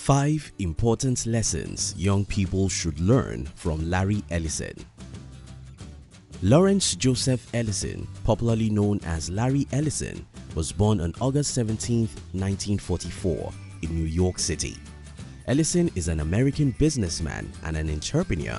5 important lessons young people should learn from Larry Ellison. Lawrence Joseph Ellison, popularly known as Larry Ellison, was born on August 17, 1944 in New York City. Ellison is an American businessman and an entrepreneur,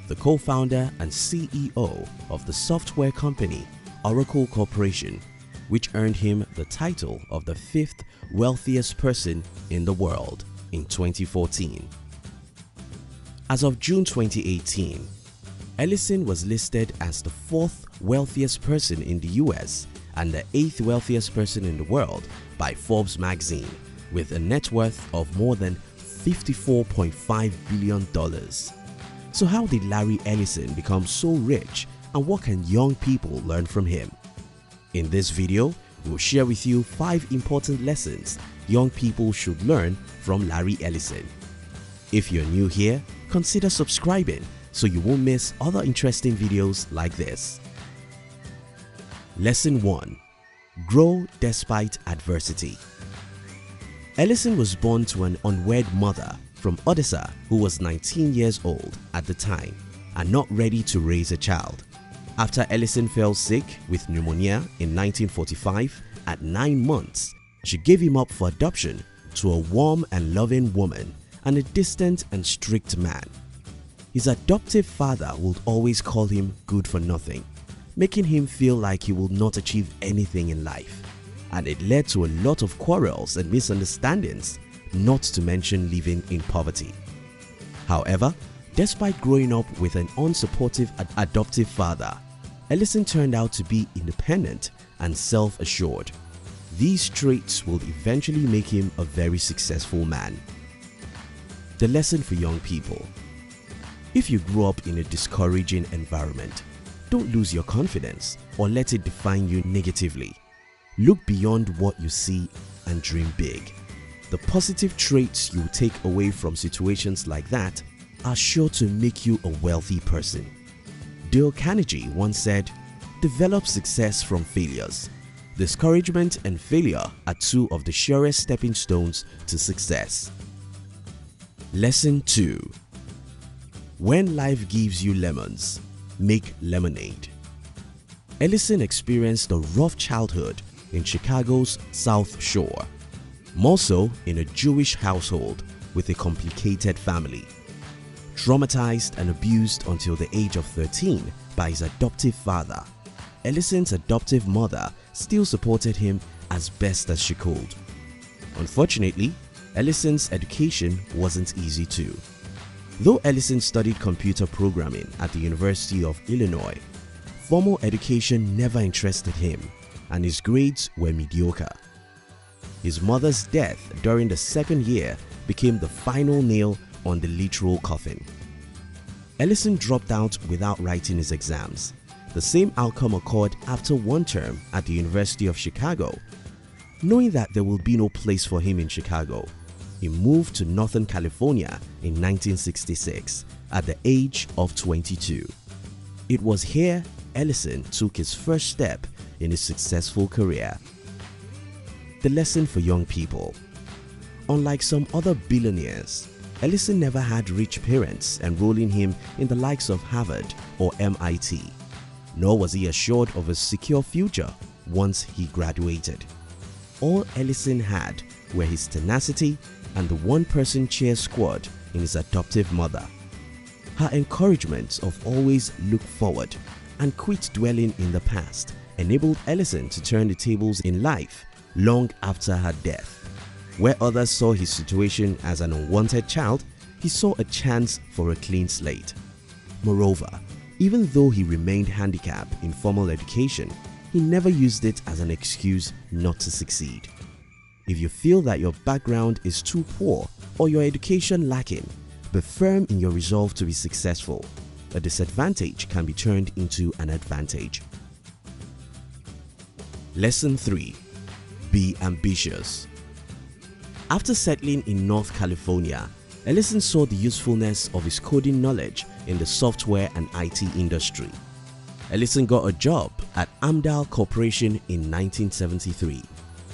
the co-founder and CEO of the software company Oracle Corporation, which earned him the title of the 5th wealthiest person in the world in 2014. As of June 2018, Ellison was listed as the 4th wealthiest person in the US and the 8th wealthiest person in the world by Forbes magazine, with a net worth of more than $54.5 billion. So how did Larry Ellison become so rich, and what can young people learn from him? In this video, we'll share with you 5 important lessons young people should learn from Larry Ellison. If you're new here, consider subscribing so you won't miss other interesting videos like this. Lesson 1. Grow despite adversity. Ellison was born to an unwed mother from Odessa who was 19 years old at the time and not ready to raise a child. After Ellison fell sick with pneumonia in 1945 at 9 months, she gave him up for adoption to a warm and loving woman and a distant and strict man. His adoptive father would always call him good for nothing, making him feel like he will not achieve anything in life, and it led to a lot of quarrels and misunderstandings, not to mention living in poverty. However, despite growing up with an unsupportive adoptive father, Ellison turned out to be independent and self-assured. These traits will eventually make him a very successful man. The lesson for young people: if you grew up in a discouraging environment, don't lose your confidence or let it define you negatively. Look beyond what you see and dream big. The positive traits you take away from situations like that are sure to make you a wealthy person. Dale Carnegie once said, "Develop success from failures. Discouragement and failure are 2 of the surest stepping stones to success." Lesson 2. When life gives you lemons, make lemonade. Ellison experienced a rough childhood in Chicago's South Shore, more so in a Jewish household with a complicated family. Traumatized and abused until the age of 13 by his adoptive father, Ellison's adoptive mother still supported him as best as she could. Unfortunately, Ellison's education wasn't easy too. Though Ellison studied computer programming at the University of Illinois, formal education never interested him and his grades were mediocre. His mother's death during the 2nd year became the final nail on the literal coffin. Ellison dropped out without writing his exams. The same outcome occurred after 1 term at the University of Chicago. Knowing that there will be no place for him in Chicago, he moved to Northern California in 1966 at the age of 22. It was here Ellison took his first step in his successful career. The lesson for young people: unlike some other billionaires, Ellison never had rich parents enrolling him in the likes of Harvard or MIT, nor was he assured of a secure future once he graduated. All Ellison had were his tenacity and the 1-person cheer squad in his adoptive mother. Her encouragement of always look forward and quit dwelling in the past enabled Ellison to turn the tables in life long after her death. Where others saw his situation as an unwanted child, he saw a chance for a clean slate. Moreover, even though he remained handicapped in formal education, he never used it as an excuse not to succeed. If you feel that your background is too poor or your education lacking, be firm in your resolve to be successful. A disadvantage can be turned into an advantage. Lesson 3. Be ambitious. After settling in North California, Ellison saw the usefulness of his coding knowledge in the software and IT industry. Ellison got a job at Amdahl Corporation in 1973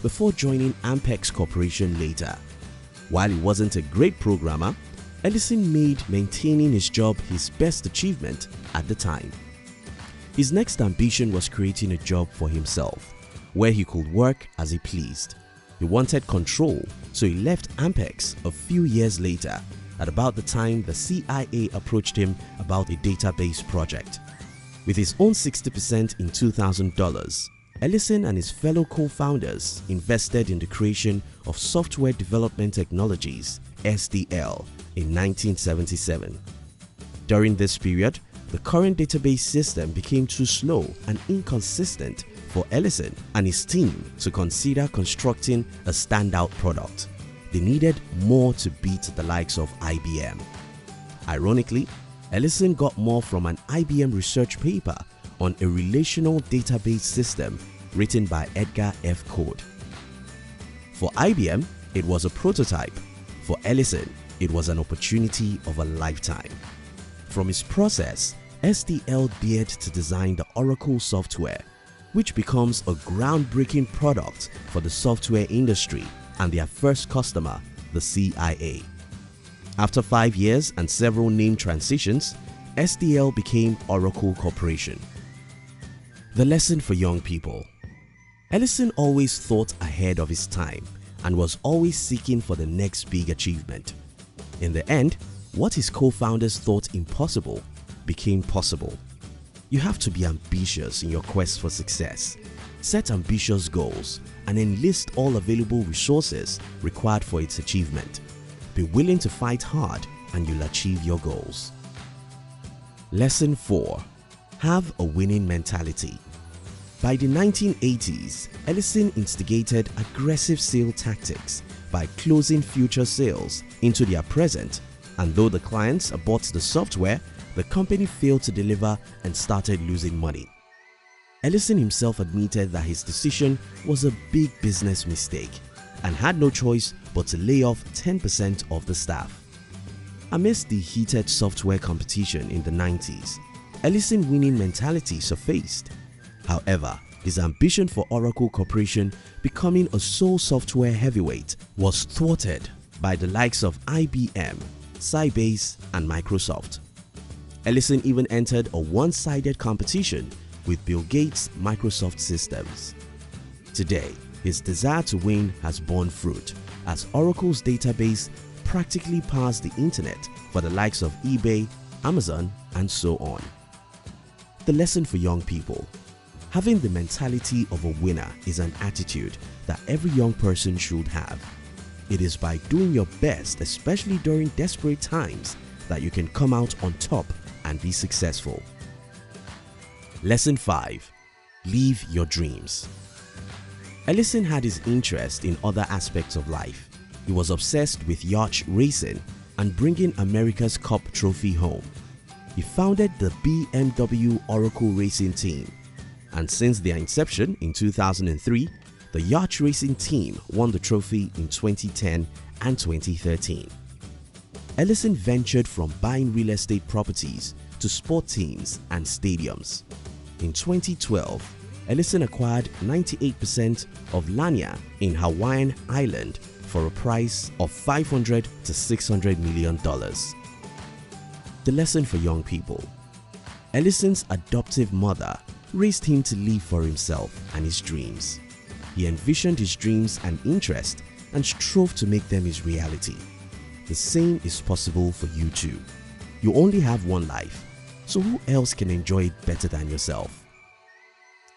before joining Ampex Corporation later. While he wasn't a great programmer, Ellison made maintaining his job his best achievement at the time. His next ambition was creating a job for himself, where he could work as he pleased. He wanted control, so he left Ampex a few years later, at about the time the CIA approached him about a database project. With his own 60% in $2,000, Ellison and his fellow co-founders invested in the creation of Software Development Technologies (SDL) in 1977. During this period, the current database system became too slow and inconsistent for Ellison and his team to consider constructing a standout product. They needed more to beat the likes of IBM. Ironically, Ellison got more from an IBM research paper on a relational database system written by Edgar F. Code. For IBM, it was a prototype. For Ellison, it was an opportunity of a lifetime. From his process, SDL dared to design the Oracle software, which becomes a groundbreaking product for the software industry and their first customer, the CIA. After 5 years and several name transitions, SDL became Oracle Corporation. The lesson for young people. Ellison always thought ahead of his time and was always seeking for the next big achievement. In the end, what his co-founders thought impossible became possible. You have to be ambitious in your quest for success. Set ambitious goals and enlist all available resources required for its achievement. Be willing to fight hard and you'll achieve your goals. Lesson 4. Have a winning mentality. By the 1980s, Ellison instigated aggressive sale tactics by closing future sales into their present, and though the clients bought the software, the company failed to deliver and started losing money. Ellison himself admitted that his decision was a big business mistake and had no choice but to lay off 10% of the staff. Amidst the heated software competition in the 90s, Ellison's winning mentality surfaced. However, his ambition for Oracle Corporation becoming a sole software heavyweight was thwarted by the likes of IBM, Sybase, and Microsoft. Ellison even entered a one-sided competition with Bill Gates' Microsoft Systems. Today, his desire to win has borne fruit as Oracle's database practically powers the internet for the likes of eBay, Amazon, and so on. The lesson for young people. Having the mentality of a winner is an attitude that every young person should have. It is by doing your best, especially during desperate times, that you can come out on top and be successful. Lesson 5. Live your dreams. Ellison had his interest in other aspects of life. He was obsessed with yacht racing and bringing America's Cup trophy home. He founded the BMW Oracle Racing Team, and since their inception in 2003, the yacht racing team won the trophy in 2010 and 2013. Ellison ventured from buying real estate properties to sport teams and stadiums. In 2012, Ellison acquired 98% of Lania in Hawaiian Island for a price of $500 to $600 million. The lesson for young people. Ellison's adoptive mother raised him to live for himself and his dreams. He envisioned his dreams and interests and strove to make them his reality. The same is possible for you too. You only have one life, so who else can enjoy it better than yourself?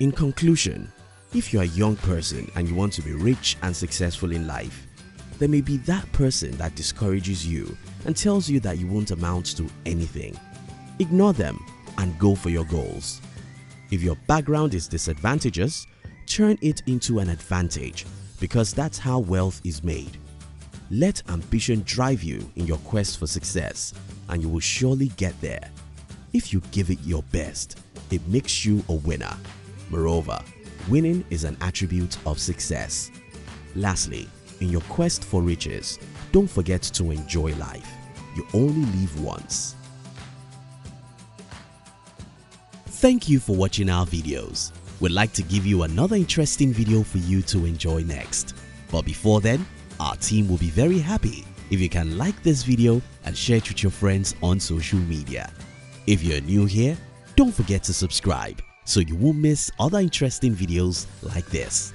In conclusion, if you are a young person and you want to be rich and successful in life, there may be that person that discourages you and tells you that you won't amount to anything. Ignore them and go for your goals. If your background is disadvantageous, turn it into an advantage, because that's how wealth is made. Let ambition drive you in your quest for success, and you will surely get there. If you give it your best, it makes you a winner. Moreover, winning is an attribute of success. Lastly, in your quest for riches, don't forget to enjoy life. You only live once. Thank you for watching our videos. We'd like to give you another interesting video for you to enjoy next. But before then, Our team will be very happy if you can like this video and share it with your friends on social media. If you're new here, don't forget to subscribe so you won't miss other interesting videos like this.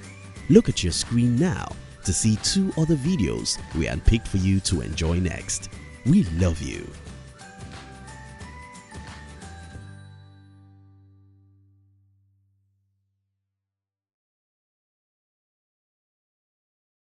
Look at your screen now to see 2 other videos we handpicked for you to enjoy next. We love you.